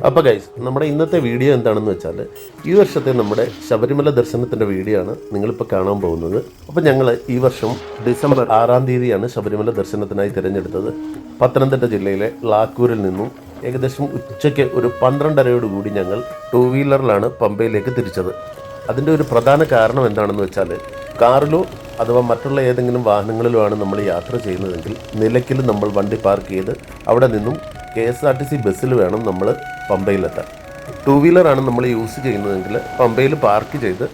അപ്പോൾ ഗൈസ്, നമ്മുടെ ഇന്നത്തെ വീഡിയോ എന്താണെന്ന് വെച്ചാൽ ഈ വർഷത്തെ നമ്മുടെ ശബരിമല ദർശനത്തിൻ്റെ വീഡിയോ ആണ് നിങ്ങളിപ്പോൾ കാണാൻ പോകുന്നത്. അപ്പോൾ ഞങ്ങൾ ഈ വർഷം ഡിസംബർ 6-ാം തീയതിയാണ് ശബരിമല ദർശനത്തിനായി തിരഞ്ഞെടുത്തത്. പത്തനംതിട്ട ജില്ലയിലെ ലാക്കൂരിൽ നിന്നും ഏകദേശം ഉച്ചയ്ക്ക് ഒരു 12:30 ഞങ്ങൾ 2 വീലറിലാണ് പമ്പയിലേക്ക് തിരിച്ചത്. അതിൻ്റെ ഒരു പ്രധാന കാരണം എന്താണെന്ന് വെച്ചാൽ കാറിലോ അഥവാ മറ്റുള്ള ഏതെങ്കിലും വാഹനങ്ങളിലോ ആണ് നമ്മൾ യാത്ര ചെയ്യുന്നതെങ്കിൽ നിലയ്ക്കൽ നമ്മൾ വണ്ടി പാർക്ക് ചെയ്ത് അവിടെ നിന്നും KSRTC ബസ്സിൽ വേണം നമ്മൾ പമ്പയിലെത്താൻ. 2 വീലറാണ് നമ്മൾ യൂസ് ചെയ്യുന്നതെങ്കിൽ പമ്പയിൽ പാർക്ക് ചെയ്ത്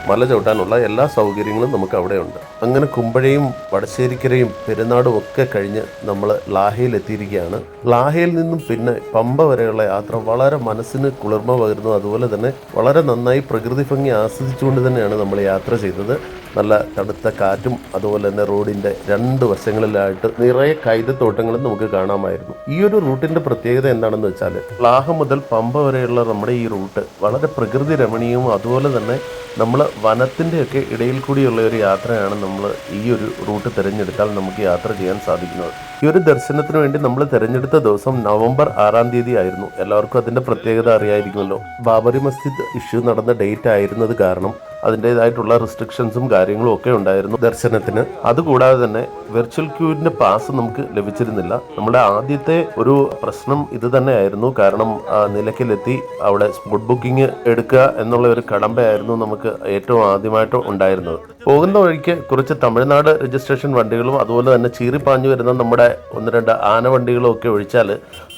മല ചവിട്ടാനുള്ള എല്ലാ സൗകര്യങ്ങളും നമുക്ക് അവിടെയുണ്ട്. അങ്ങനെ കുമ്പഴയും വടശ്ശേരിക്കരയും പെരുന്നാടും ഒക്കെ കഴിഞ്ഞ് നമ്മൾ ലാഹയിൽ എത്തിയിരിക്കുകയാണ്. ലാഹയിൽ നിന്നും പിന്നെ പമ്പ വരെയുള്ള യാത്ര വളരെ മനസ്സിന് കുളിർമ പകരുന്നു. അതുപോലെ തന്നെ വളരെ നന്നായി പ്രകൃതി ഭംഗി ആസ്വദിച്ചുകൊണ്ട് തന്നെയാണ് നമ്മൾ യാത്ര ചെയ്തത്. നല്ല തണുത്ത കാറ്റും അതുപോലെ തന്നെ റോഡിൻ്റെ 2 വശങ്ങളിലായിട്ട് നിറയെ കൈതത്തോട്ടങ്ങളും നമുക്ക് കാണാമായിരുന്നു. ഈ ഒരു റൂട്ടിൻ്റെ പ്രത്യേകത എന്താണെന്ന് വെച്ചാൽ ലാഹ മുതൽ പമ്പ വരെയുള്ള നമ്മുടെ ഈ റൂട്ട് വളരെ പ്രകൃതി രമണീയവും അതുപോലെ തന്നെ നമ്മൾ വനത്തിൻ്റെയൊക്കെ ഇടയിൽ കൂടിയുള്ള ഒരു യാത്രയാണ്. നമ്മൾ ഈ ഒരു റൂട്ട് തിരഞ്ഞെടുത്താൽ നമുക്ക് യാത്ര ചെയ്യാൻ സാധിക്കുന്നത്. ഈ ഒരു ദർശനത്തിന് വേണ്ടി നമ്മൾ തിരഞ്ഞെടുത്ത ദിവസം നവംബർ 6-ാം തീയതി ആയിരുന്നു. എല്ലാവർക്കും അതിൻ്റെ പ്രത്യേകത അറിയായിരിക്കുമല്ലോ. ബാബറി മസ്ജിദ് ഇഷ്യൂ നടന്ന ഡേറ്റ് ആയിരുന്നത് കാരണം അതിൻ്റേതായിട്ടുള്ള റെസ്ട്രിക്ഷൻസും കാര്യങ്ങളും ഒക്കെ ഉണ്ടായിരുന്നു ദർശനത്തിന്. അതുകൂടാതെ തന്നെ വെർച്വൽ ക്യൂവിൻ്റെ പാസ് നമുക്ക് ലഭിച്ചിരുന്നില്ല. നമ്മുടെ ആദ്യത്തെ ഒരു പ്രശ്നം ഇത് തന്നെയായിരുന്നു. കാരണം നിലയ്ക്കലെത്തി അവിടെ സ്പോട്ട് ബുക്കിംഗ് എടുക്കുക എന്നുള്ള ഒരു കടമ്പയായിരുന്നു നമുക്ക് ഏറ്റവും ആദ്യമായിട്ട് ഉണ്ടായിരുന്നത്. പോകുന്ന വഴിക്ക് കുറച്ച് തമിഴ്നാട് രജിസ്ട്രേഷൻ വണ്ടികളും അതുപോലെ തന്നെ ചീറിപ്പാഞ്ഞു വരുന്ന നമ്മുടെ 1-2 ആന വണ്ടികളും ഒക്കെ ഒഴിച്ചാൽ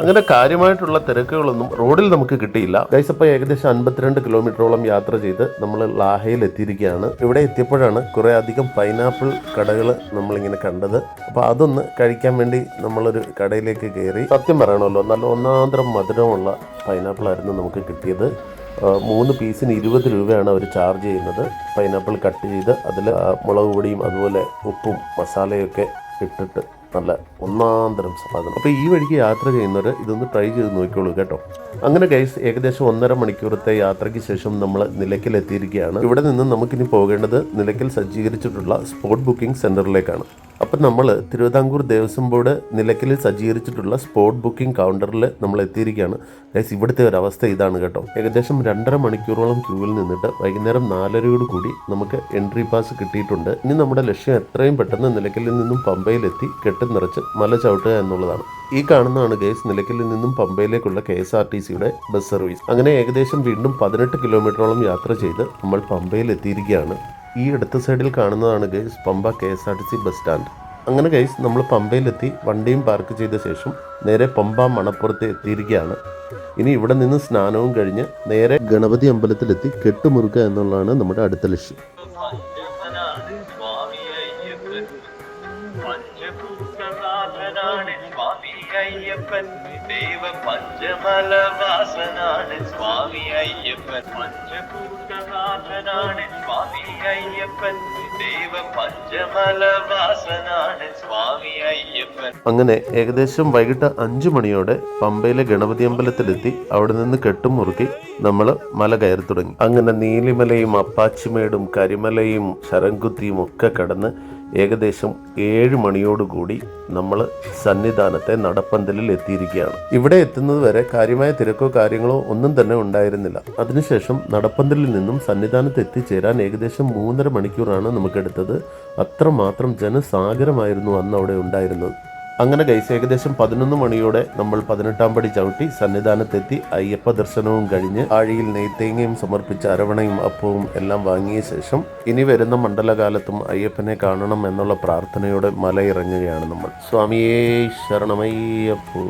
അങ്ങനെ കാര്യമായിട്ടുള്ള തിരക്കുകളൊന്നും റോഡിൽ നമുക്ക് കിട്ടിയില്ല. ഗൈസ്, അപ്പോൾ ഏകദേശം 52 കിലോമീറ്ററോളം യാത്ര ചെയ്ത് നമ്മൾ ലാഹയിൽ എത്തിയിരിക്കുകയാണ്. ഇവിടെ എത്തിയപ്പോഴാണ് കുറേ അധികം പൈനാപ്പിൾ കടകൾ നമ്മളിങ്ങനെ കണ്ടത്. അപ്പോൾ അതൊന്ന് കഴിക്കാൻ വേണ്ടി നമ്മളൊരു കടയിലേക്ക് കയറി. സത്യം പറയണമല്ലോ, നല്ല ഒന്നാന്തരം മധുരമുള്ള പൈനാപ്പിൾ ആയിരുന്നു നമുക്ക് കിട്ടിയത്. 3 പീസിന് 20 രൂപയാണ് അവർ ചാർജ് ചെയ്യുന്നത്. പൈനാപ്പിൾ കട്ട് ചെയ്ത് അതിൽ മുളക് പൊടിയും അതുപോലെ ഉപ്പും മസാലയൊക്കെ ഇട്ടിട്ട് നല്ല ഒന്നാന്തരം സാധനം. അപ്പോൾ ഈ വഴിക്ക് യാത്ര ചെയ്യുന്നവർ ഇതൊന്ന് ട്രൈ ചെയ്ത് നോക്കിക്കോളൂ കേട്ടോ. അങ്ങനെ ഗൈസ്, ഏകദേശം 1.5 മണിക്കൂറത്തെ യാത്രയ്ക്ക് ശേഷം നമ്മൾ നിലയ്ക്കൽ എത്തിയിരിക്കുകയാണ്. ഇവിടെ നിന്ന് നമുക്കിനി പോകേണ്ടത് നിലയ്ക്കൽ സജ്ജീകരിച്ചിട്ടുള്ള സ്പോട്ട് ബുക്കിംഗ് സെൻറ്ററിലേക്കാണ്. അപ്പം നമ്മൾ തിരുവിതാംകൂർ ദേവസ്വം ബോർഡ് നിലയ്ക്കലിൽ സജ്ജീകരിച്ചിട്ടുള്ള സ്പോട്ട് ബുക്കിംഗ് കൗണ്ടറിൽ നമ്മൾ എത്തിയിരിക്കുകയാണ്. ഗൈസ്, ഇവിടുത്തെ ഒരു അവസ്ഥ ഇതാണ് കേട്ടോ. ഏകദേശം 2.5 മണിക്കൂറോളം ക്യൂവിൽ നിന്നിട്ട് വൈകുന്നേരം 4:30 കൂടി നമുക്ക് എൻട്രി പാസ് കിട്ടിയിട്ടുണ്ട്. ഇനി നമ്മുടെ ലക്ഷ്യം എത്രയും പെട്ടെന്ന് നിലയ്ക്കലിൽ നിന്നും പമ്പയിലെത്തി കെട്ട് നിറച്ച് മല ചവിട്ടുക എന്നുള്ളതാണ്. ഈ കാണുന്നതാണ് ഗൈസ് നിലയ്ക്കലിൽ നിന്നും പമ്പയിലേക്കുള്ള KSRTCയുടെ ബസ് സർവീസ്. അങ്ങനെ ഏകദേശം വീണ്ടും 18 കിലോമീറ്ററോളം യാത്ര ചെയ്ത് നമ്മൾ പമ്പയിൽ എത്തിയിരിക്കുകയാണ്. ഈ അടുത്ത സൈഡിൽ കാണുന്നതാണ് guys Pampa KSRTC bus stand. അങ്ങനെ ഗൈസ്, നമ്മൾ പമ്പയിലെത്തി വണ്ടിയും പാർക്ക് ചെയ്ത ശേഷം നേരെ പമ്പ മണപ്പുറത്ത് എത്തിയിരിക്കുകയാണ്. ഇനി ഇവിടെ നിന്ന് സ്നാനവും കഴിഞ്ഞ് നേരെ ഗണപതി അമ്പലത്തിലെത്തി കെട്ടുമുറുക്കുക എന്നുള്ളതാണ് നമ്മുടെ അടുത്ത ലക്ഷ്യം. അയ്യപ്പൻ ദേവ പഞ്ചമല വാസനാണ് സ്വാമി അയ്യപ്പൻ. പഞ്ചഭൂതനാഥനാണ് സ്വാമി അയ്യപ്പൻ ദേവ പഞ്ചമല വാസനാണ് സ്വാമി അയ്യപ്പൻ. അങ്ങനെ ഏകദേശം വൈകിട്ട് 5 മണിയോടെ പമ്പയിലെ ഗണപതി അമ്പലത്തിലെത്തി അവിടെ നിന്ന് കെട്ടും മുറുക്കി നമ്മൾ മല കയറി തുടങ്ങി. അങ്ങനെ നീലിമലയും അപ്പാച്ചിമേടും കരിമലയും ശരംകുത്തിയും ഒക്കെ കടന്ന് ഏകദേശം 7 മണിയോടുകൂടി നമ്മൾ സന്നിധാനത്തെ നടപ്പന്തലിൽ എത്തിയിരിക്കുകയാണ്. ഇവിടെ എത്തുന്നത് വരെ കാര്യമായ തിരക്കോ കാര്യങ്ങളോ ഒന്നും തന്നെ ഉണ്ടായിരുന്നില്ല. അതിനുശേഷം നടപ്പന്തലിൽ നിന്നും സന്നിധാനത്ത് എത്തിച്ചേരാൻ ഏകദേശം 3.5 മണിക്കൂറാണ് നമുക്കെടുത്തത്. അത്രമാത്രം ജനസാഗരമായിരുന്നു അന്ന് അവിടെ ഉണ്ടായിരുന്നത്. അങ്ങനെ ഗൈസ്, ഏകദേശം 11 മണിയോടെ നമ്മൾ 18-ാം പടി ചവിട്ടി സന്നിധാനത്തെത്തി അയ്യപ്പ ദർശനവും കഴിഞ്ഞ് ആഴിയിൽ നെയ്ത്തേങ്ങയും സമർപ്പിച്ച അരവണയും അപ്പവും എല്ലാം വാങ്ങിയ ശേഷം ഇനി വരുന്ന മണ്ഡലകാലത്തും അയ്യപ്പനെ കാണണം എന്നുള്ള പ്രാർത്ഥനയോടെ മലയിറങ്ങുകയാണ് നമ്മൾ. സ്വാമിയേ ശരണമയ്യപ്പോ.